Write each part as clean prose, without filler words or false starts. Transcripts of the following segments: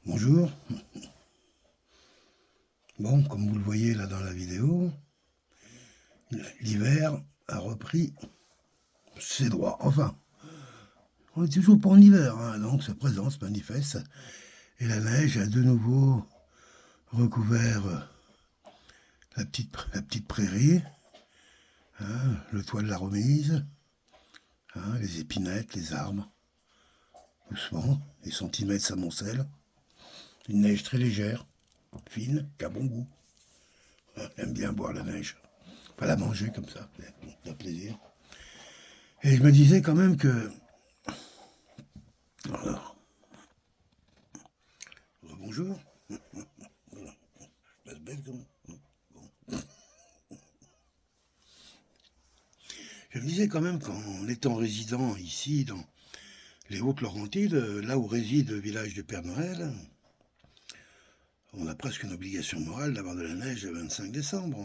Bonjour. Bon, comme vous le voyez là dans la vidéo, l'hiver a repris ses droits. Enfin, on est toujours pas en hiver, hein, donc sa présence manifeste. Et la neige a de nouveau recouvert la petite prairie, hein, le toit de la remise, hein, les épinettes, les arbres, doucement, les centimètres s'amoncellent. Une neige très légère, fine, qui a bon goût. J'aime bien boire la neige. Enfin, la manger comme ça, c'est un plaisir. Et je me disais quand même que... Alors, bonjour. Passe belle comme... Bon. Je me disais quand même qu'en étant résident ici, dans les Hautes-Laurentides, là où réside le village du Père Noël, on a presque une obligation morale d'avoir de la neige le 25 décembre.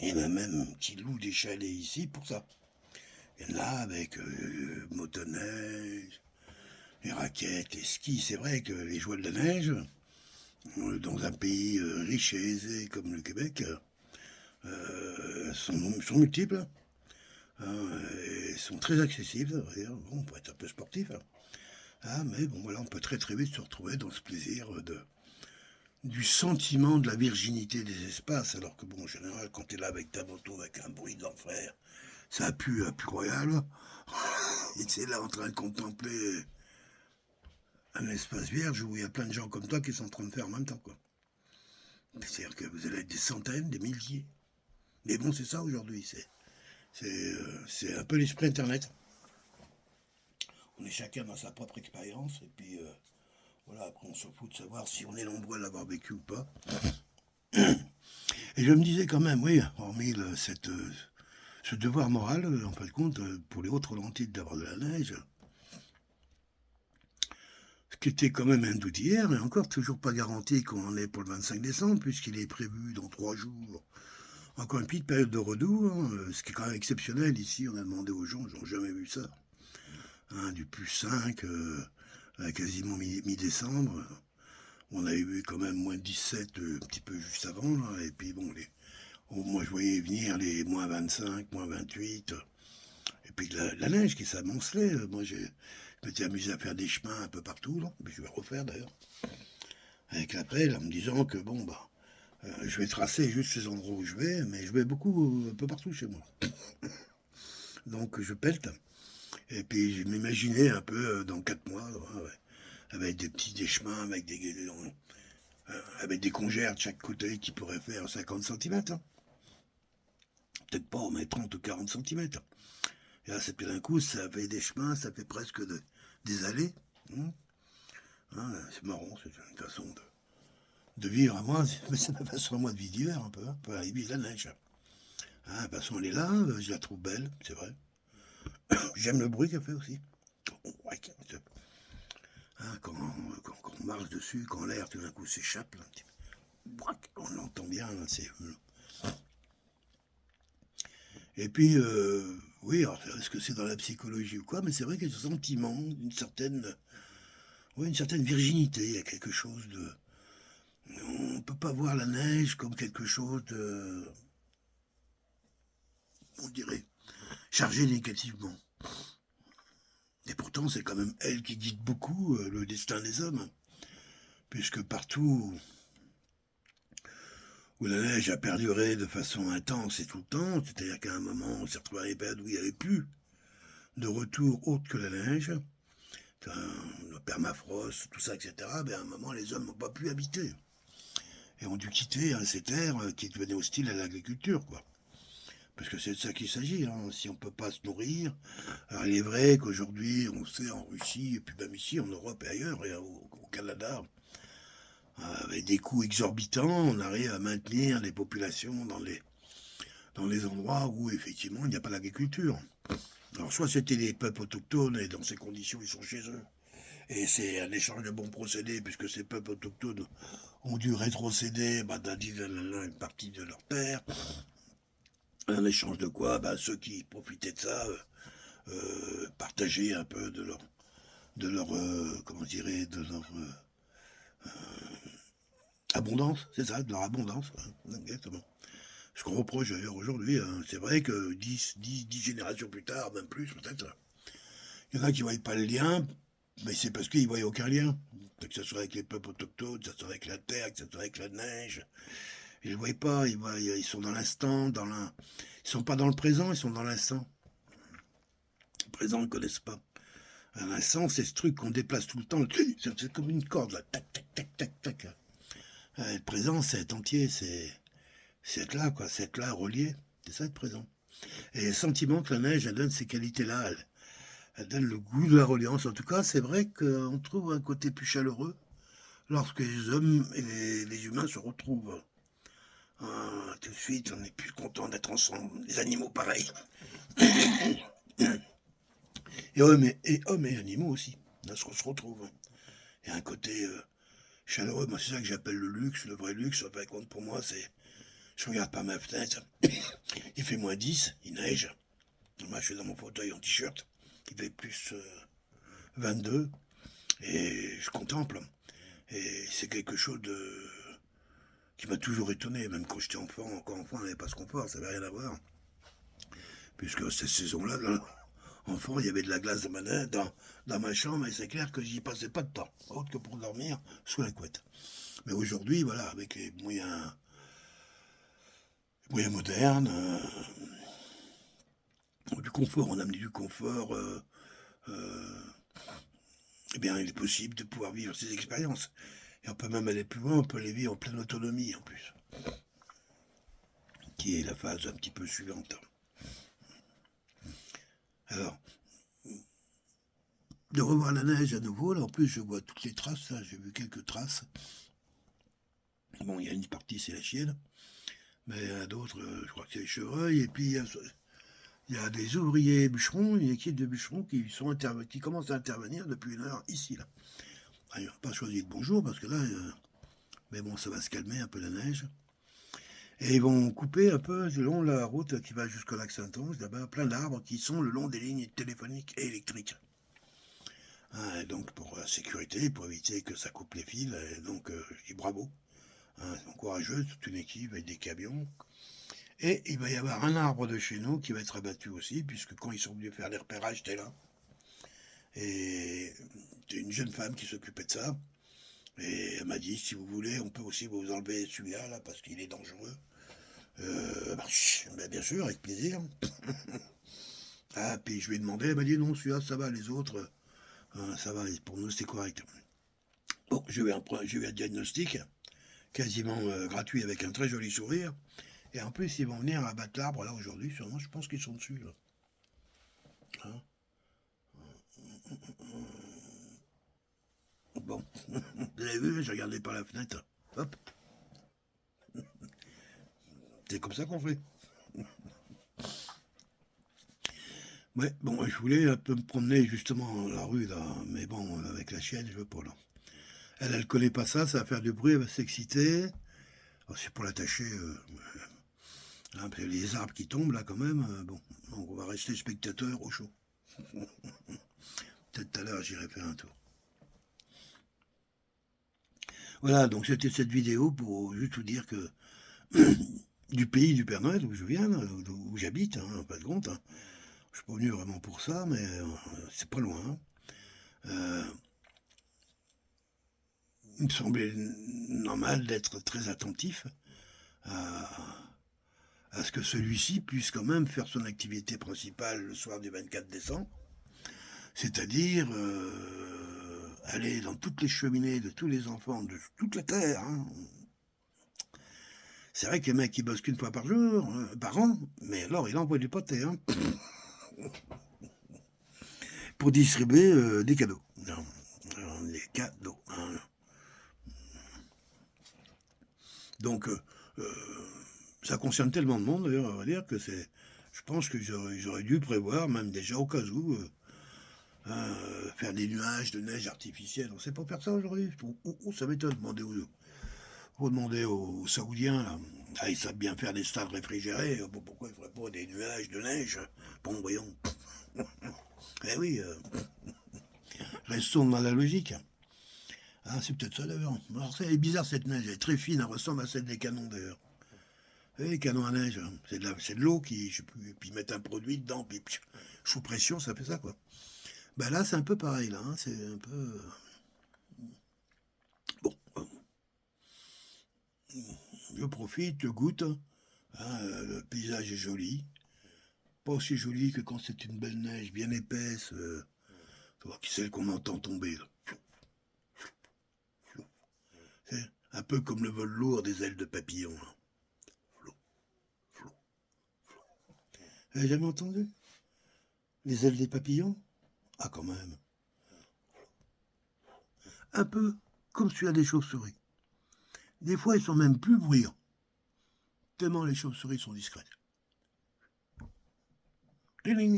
Il y en a même qui louent des chalets ici pour ça. Il y en a avec motoneige, les raquettes, les skis. C'est vrai que les joies de la neige, dans un pays riche et aisé comme le Québec, sont multiples, hein, et sont très accessibles. Bon, on peut être un peu sportif, hein. Ah, mais bon, voilà, on peut très très vite se retrouver dans ce plaisir du sentiment de la virginité des espaces, alors que bon, en général, quand tu es là avec ta moto, avec un bruit d'enfer, ça pue royal, et tu es là en train de contempler un espace vierge où il y a plein de gens comme toi qui sont en train de faire en même temps, quoi. C'est-à-dire que vous allez être des centaines, des milliers. Mais bon, c'est ça aujourd'hui, c'est un peu l'esprit Internet. On est chacun dans sa propre expérience, et puis voilà, après on s'en fout de savoir si on est nombreux à l'avoir vécu ou pas. Et je me disais quand même, oui, hormis ce devoir moral, en fin de compte, pour les autres lentilles d'avoir de la neige, ce qui était quand même un doute hier, et encore toujours pas garanti qu'on en est pour le 25 décembre, puisqu'il est prévu dans 3 jours. Encore une petite période de redoux, hein, ce qui est quand même exceptionnel ici. On a demandé aux gens, ils n'ont jamais vu ça. Hein, du plus 5 à quasiment mi-décembre. On a eu quand même moins 17 un petit peu juste avant. Là, et puis bon, moi je voyais venir les moins 25, moins 28. Et puis la neige qui s'amoncelait. Moi je m'étais amusé à faire des chemins un peu partout. Là, mais je vais refaire d'ailleurs. Avec la pelle en me disant que bon, bah, je vais tracer juste ces endroits où je vais, mais je vais beaucoup un peu partout chez moi. Donc je pelte. Et puis je m'imaginais un peu dans 4 mois, ouais, avec des chemins, avec des congères de chaque côté qui pourraient faire 50 centimètres. Hein. Peut-être pas, mais 30 ou 40 centimètres. Et là, c'est puis d'un coup, ça fait des chemins, ça fait presque des allées. Hein, c'est marrant, c'est une façon de vivre à moi. C'est ma façon à moi de vivre d'hiver un peu. Hein, pour arriver la neige. Hein, de toute façon, elle est là, je la trouve belle, c'est vrai. J'aime le bruit qu'elle fait aussi. Hein, quand on marche dessus, quand l'air tout d'un coup s'échappe, là, on l'entend bien. Là, et puis, oui, alors, est-ce que c'est dans la psychologie ou quoi, mais c'est vrai qu'il y a ce sentiment ouais, une certaine virginité. Il y a quelque chose de. On ne peut pas voir la neige comme quelque chose de. On dirait chargé négativement. Et pourtant, c'est quand même elle qui guide beaucoup le destin des hommes, puisque partout où la neige a perduré de façon intense et tout le temps, c'est-à-dire qu'à un moment, on s'est retrouvé à une période où il n'y avait plus de retour autre que la neige, le permafrost, tout ça, etc., ben à un moment, les hommes n'ont pas pu habiter. Et ont dû quitter ces terres qui devenaient hostiles à l'agriculture, quoi. Parce que c'est de ça qu'il s'agit, hein. Si on ne peut pas se nourrir, alors il est vrai qu'aujourd'hui, on sait en Russie, et puis même ici, en Europe et ailleurs, et au Canada, avec des coûts exorbitants, on arrive à maintenir les populations dans les endroits où effectivement il n'y a pas d'agriculture. Alors soit c'était des peuples autochtones et dans ces conditions ils sont chez eux. Et c'est un échange de bons procédés puisque ces peuples autochtones ont dû rétrocéder une partie de leur terre. Un échange de quoi ceux qui profitaient de ça partageaient un peu comment je dirais, de leur abondance, c'est ça, de leur abondance, exactement. Ce qu'on reproche d'ailleurs aujourd'hui, hein, c'est vrai que 10 générations plus tard, même plus peut-être, il y en a qui ne voient pas le lien, mais c'est parce qu'ils ne voient aucun lien. Que ce soit avec les peuples autochtones, que ce soit avec la terre, que ce soit avec la neige. Ils ne voient pas, ils sont dans l'instant, ils ne sont pas dans le présent, ils sont dans l'instant. Le présent, ils ne connaissent pas. Un instant, c'est ce truc qu'on déplace tout le temps, c'est comme une corde, là, tac, tac, tac, tac, tac. Le présent, c'est être entier, c'est être là, quoi, c'est être là, relié. C'est ça, être présent. Et le sentiment que la neige, elle donne ces qualités-là, elle donne le goût de la reliance. En tout cas, c'est vrai qu'on trouve un côté plus chaleureux lorsque les hommes et les humains se retrouvent. Tout de suite, on est plus content d'être ensemble. Les animaux, pareil. Et hommes et animaux aussi. Là, on se retrouve. Il y a un côté chaleureux. Moi, c'est ça que j'appelle le luxe, le vrai luxe. En fait, compte pour moi, c'est... Je regarde par ma fenêtre. Il fait -10, il neige. Moi, je suis dans mon fauteuil en t-shirt. Il fait plus 22. Et je contemple. Et c'est quelque chose qui m'a toujours étonné. Même quand j'étais encore enfant, on n'avait pas ce confort. Ça n'avait rien à voir. Puisque cette saison-là, enfant, il y avait de la glace dans ma chambre, et c'est clair que j'y passais pas de temps, autre que pour dormir sous la couette. Mais aujourd'hui, voilà, avec les moyens modernes, du confort, on a amené du confort, eh bien, il est possible de pouvoir vivre ces expériences. Et on peut même aller plus loin, on peut les vivre en pleine autonomie en plus, qui est la phase un petit peu suivante. Alors, de revoir la neige à nouveau, là en plus je vois toutes les traces, j'ai vu quelques traces. Bon, il y a une partie c'est la chienne, mais il y a d'autres, je crois que c'est les chevreuils, et puis il y a des ouvriers bûcherons, une équipe de bûcherons qui commencent à intervenir depuis une heure ici, là. Ils n'ont pas choisi le bonjour parce que là, mais bon, ça va se calmer un peu la neige. Et ils vont couper un peu le long de la route qui va jusqu'au lac Saint-Onge, là-bas, plein d'arbres qui sont le long des lignes téléphoniques et électriques. Et donc pour la sécurité, pour éviter que ça coupe les fils, et donc je dis bravo. Ils sont courageux, toute une équipe avec des camions. Et il va y avoir un arbre de chez nous qui va être abattu aussi, puisque quand ils sont venus faire les repérages, j'étais là. Et c'est une jeune femme qui s'occupait de ça. Et elle m'a dit, si vous voulez, on peut aussi vous enlever celui-là, là, parce qu'il est dangereux. Bien sûr, avec plaisir. Puis je lui ai demandé, elle m'a dit, non, celui-là, ça va, les autres, ça va, pour nous, c'est correct. Bon, j'ai eu un diagnostic quasiment gratuit avec un très joli sourire. Et en plus, ils vont venir abattre l'arbre là aujourd'hui, sûrement, je pense qu'ils sont dessus. Là. Hein. Bon, vous avez vu, j'ai regardé par la fenêtre. Hop. C'est comme ça qu'on fait. Ouais, bon, je voulais un peu me promener justement dans la rue là, mais bon, avec la chienne, je veux pas là. Elle connaît pas ça, ça va faire du bruit, elle va s'exciter. Oh, c'est pour l'attacher. Hein, les arbres qui tombent là quand même, bon, donc on va rester spectateur au chaud. Peut-être tout à l'heure j'irai faire un tour. Voilà, donc c'était cette vidéo pour juste vous dire que du pays du Père Noël, où je viens, où j'habite, hein, pas de compte, hein. Je suis pas venu vraiment pour ça, mais c'est pas loin. Il me semblait normal d'être très attentif à, à ce que celui-ci puisse quand même faire son activité principale le soir du 24 décembre, c'est-à-dire aller dans toutes les cheminées de tous les enfants de toute la Terre. Hein. C'est vrai que les mecs, ils bossent qu'une fois par jour, par an, mais alors il envoie du pâté, hein, pour distribuer des cadeaux. Non, des cadeaux. Hein. Donc, ça concerne tellement de monde, d'ailleurs, on va dire, que c'est... Je pense qu'ils auraient dû prévoir, même déjà au cas où, faire des nuages de neige artificielle. On ne sait pas faire ça aujourd'hui. Ça m'étonne. Faut demander aux Saoudiens, là. Ils savent bien faire des stades réfrigérés. Pourquoi ils ne feraient pas des nuages de neige? Bon, voyons. Eh oui, Restons dans la logique. Ah, c'est peut-être ça d'ailleurs. Alors, elle est bizarre cette neige, elle est très fine, elle ressemble à celle des canons d'ailleurs. Vous savez, les canons à neige, c'est de l'eau qui, je sais plus, puis ils mettent un produit dedans, puis sous pression, ça fait ça quoi. Ben là, c'est un peu pareil là, hein, c'est un peu. Bon, je profite, je goûte. Hein, le paysage est joli. Pas aussi joli que quand c'est une belle neige bien épaisse, celle qu'on entend tomber. Là. C'est un peu comme le vol lourd des ailes de papillon. Là. Flou, flou, flou. Vous avez jamais entendu les ailes des papillons? Ah, quand même. Un peu comme celui des chauves-souris. Des fois, ils sont même plus bruyants. Tellement les chauves-souris sont discrètes.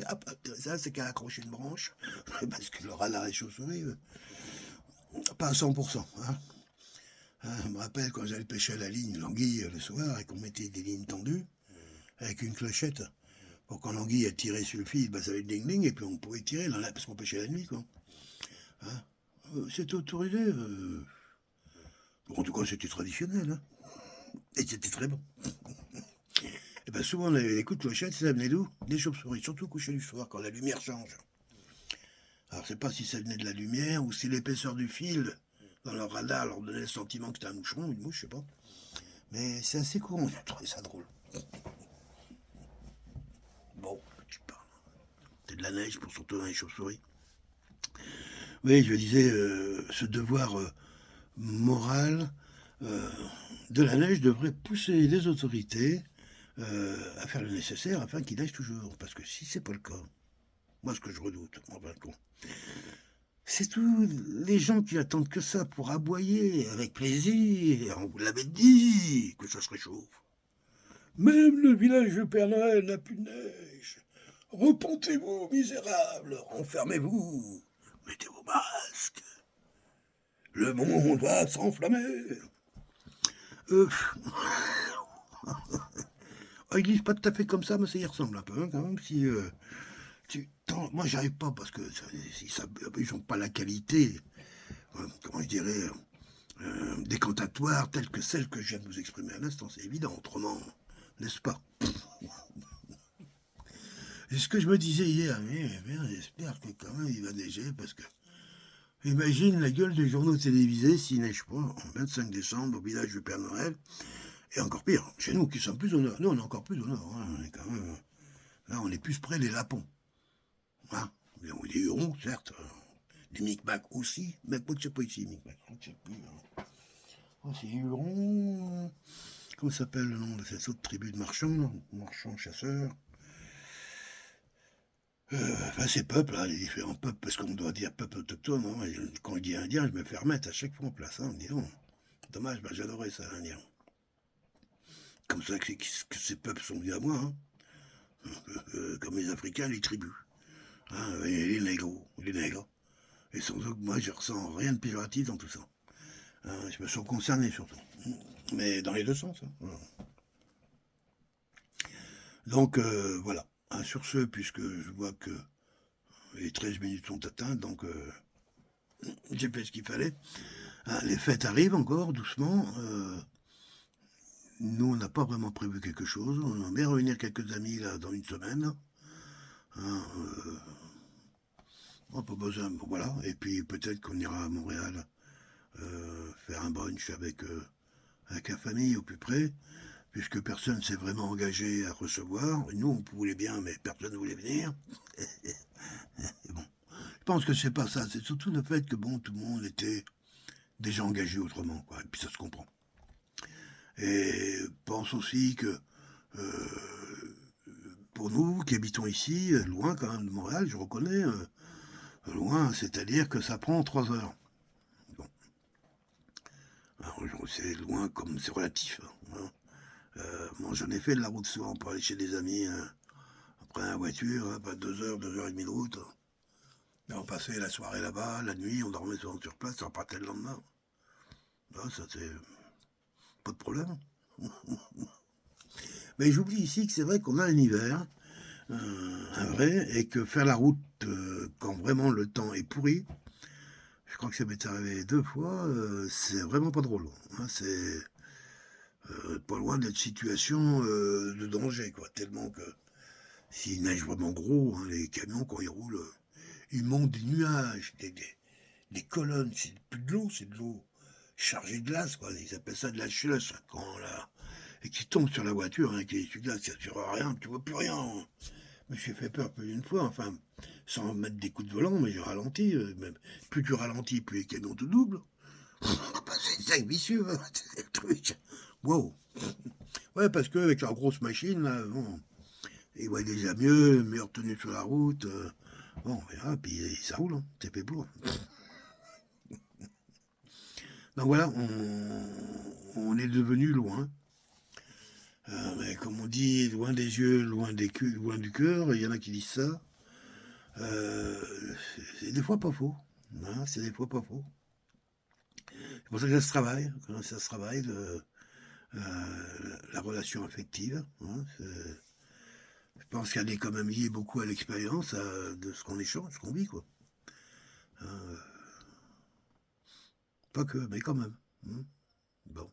Hop, ça, c'est qu'à accrocher une branche. Parce que le radar des chauves-souris, pas à 100%. Hein. Je me rappelle quand j'allais pêcher à la ligne l'anguille le soir et qu'on mettait des lignes tendues avec une clochette. Pour quand l'anguille a tiré sur le fil, ça avait le ding-ding et puis on pouvait tirer parce qu'on pêchait la nuit. Quoi. Hein. C'était autorisé. En tout cas, c'était traditionnel. Hein. Et c'était très bon. Et souvent, on avait des coups de clochette, ça venait d'où? Des chauves-souris, surtout couché du soir, quand la lumière change. Alors, je sais pas si ça venait de la lumière ou si l'épaisseur du fil dans leur radar leur donnait le sentiment que c'était un moucheron ou une mouche, je sais pas. Mais c'est assez courant, j'ai trouvé ça drôle. Bon, tu parles. C'est de la neige pour surtout dans les chauves-souris. Oui, je disais, ce devoir moral de la neige devrait pousser les autorités à faire le nécessaire afin qu'il neige toujours. Parce que si c'est pas le cas, moi ce que je redoute, en fin de compte, c'est tous les gens qui attendent que ça pour aboyer avec plaisir. On vous l'avait dit que ça se réchauffe. Même le village de Père Noël n'a plus de neige. Repentez-vous, misérables, enfermez-vous, mettez vos masques. Le monde va s'enflammer. Ils disent pas tout à fait comme ça, mais ça y ressemble un peu, hein, quand même. Si, moi, j'arrive pas parce que ils n'ont pas la qualité, comment je dirais, décantatoire telle que celle que je viens de vous exprimer à l'instant. C'est évident, autrement, n'est-ce pas? C'est ce que je me disais hier, mais j'espère que quand même il va neiger parce que. Imagine la gueule des journaux télévisés s'il neige pas en 25 décembre au village du Père Noël. Et encore pire, chez nous qui sommes plus au nord. Nous, on est encore plus au nord. Hein. On est quand même, là, on est plus près des Lapons. Hein. Les Hurons, certes. Les Micmacs aussi. Mais moi, je ne sais pas ici, Micmacs. Je ne sais plus. Hein. Oh, c'est Hurons. Comment s'appelle le nom de cette autre tribu de marchands? Marchands, chasseurs. Ces peuples, là, les différents peuples, parce qu'on doit dire peuple autochtone. Hein. Quand je dis indien, je me fais remettre à chaque fois en place. Hein. Disons. Dommage, j'adorais ça, l'indien. Comme ça que ces peuples sont venus à moi, hein. Comme les Africains, les tribus, hein, et les négros, les nègres. Et sans doute, moi, je ressens rien de péjoratif dans tout ça. Hein, je me sens concerné surtout, mais dans les deux sens. Hein. Voilà. Donc voilà. Hein, sur ce, puisque je vois que les 13 minutes sont atteintes, donc j'ai fait ce qu'il fallait. Hein, les fêtes arrivent encore doucement. Nous, on n'a pas vraiment prévu quelque chose. On va bien réunir quelques amis là dans une semaine. Hein, pas besoin, voilà. Et puis peut-être qu'on ira à Montréal faire un brunch avec la famille au plus près, puisque personne ne s'est vraiment engagé à recevoir. Nous, on voulait bien, mais personne ne voulait venir. Et bon, je pense que c'est pas ça. C'est surtout le fait que bon, tout le monde était déjà engagé autrement, quoi. Et puis ça se comprend. Et pense aussi que pour nous qui habitons ici, loin quand même de Montréal, je reconnais, loin, c'est-à-dire que ça prend 3 heures. Bon. Alors, c'est loin comme c'est relatif. Hein. Bon, j'en ai fait de la route souvent pour aller chez des amis, après la voiture, pas 2 heures, 2 heures et demie de route. Et on passait la soirée là-bas, la nuit, on dormait souvent sur place, on repartait le lendemain. Là, ça c'est pas de problème. Mais j'oublie ici que c'est vrai qu'on a un hiver, un vrai, et que faire la route quand vraiment le temps est pourri, Je crois que ça m'est arrivé 2 fois, c'est vraiment pas drôle, hein, c'est, pas loin d'être situation, de danger, quoi. Tellement que s'il neige vraiment gros, hein, les camions quand ils roulent, ils montent des nuages, des colonnes, c'est plus de l'eau, c'est de l'eau chargée de glace, quoi. Ils appellent ça de la slush, quand là, et qui tombe sur la voiture, hein, avec les essuie-glaces, ça ne rien, tu vois plus rien. Je me suis fait peur plus d'une fois, enfin, sans mettre des coups de volant, mais je ralentis, même. Plus tu ralentis, plus les camions te doublent. C'est ça vicieux, hein, c'est le truc. Wow. Ouais, parce qu'avec leur grosse machine, là, bon, ils voient déjà mieux, meilleure tenue sur la route. Bon, on verra, puis ça roule, hein, c'est fait pour. Donc voilà, on est devenu loin. Mais comme on dit, loin des yeux, loin du cœur, il y en a qui disent ça. Euh, c'est des fois pas faux. Hein, c'est des fois pas faux. C'est pour ça que ça se travaille, la relation affective. Hein, je pense qu'elle est quand même liée beaucoup à l'expérience de ce qu'on échange, ce qu'on vit, quoi. Hein, pas que, mais quand même. Hein, bon.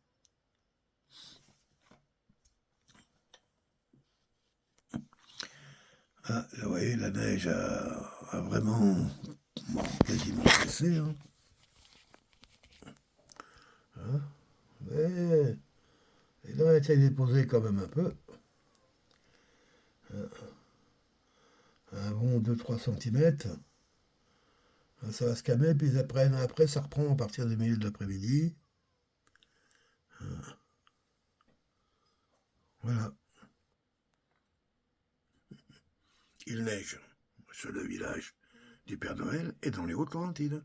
Ah, là, vous voyez, la neige a vraiment bon, quasiment cessé. Hein. Hein, mais et là, elle s'est déposée quand même un peu. Un bon 2-3 cm. Ça va se calmer, puis après ça reprend à partir du milieu de l'après-midi. Voilà. Il neige sur le village du Père Noël et dans les Hautes-Laurentides.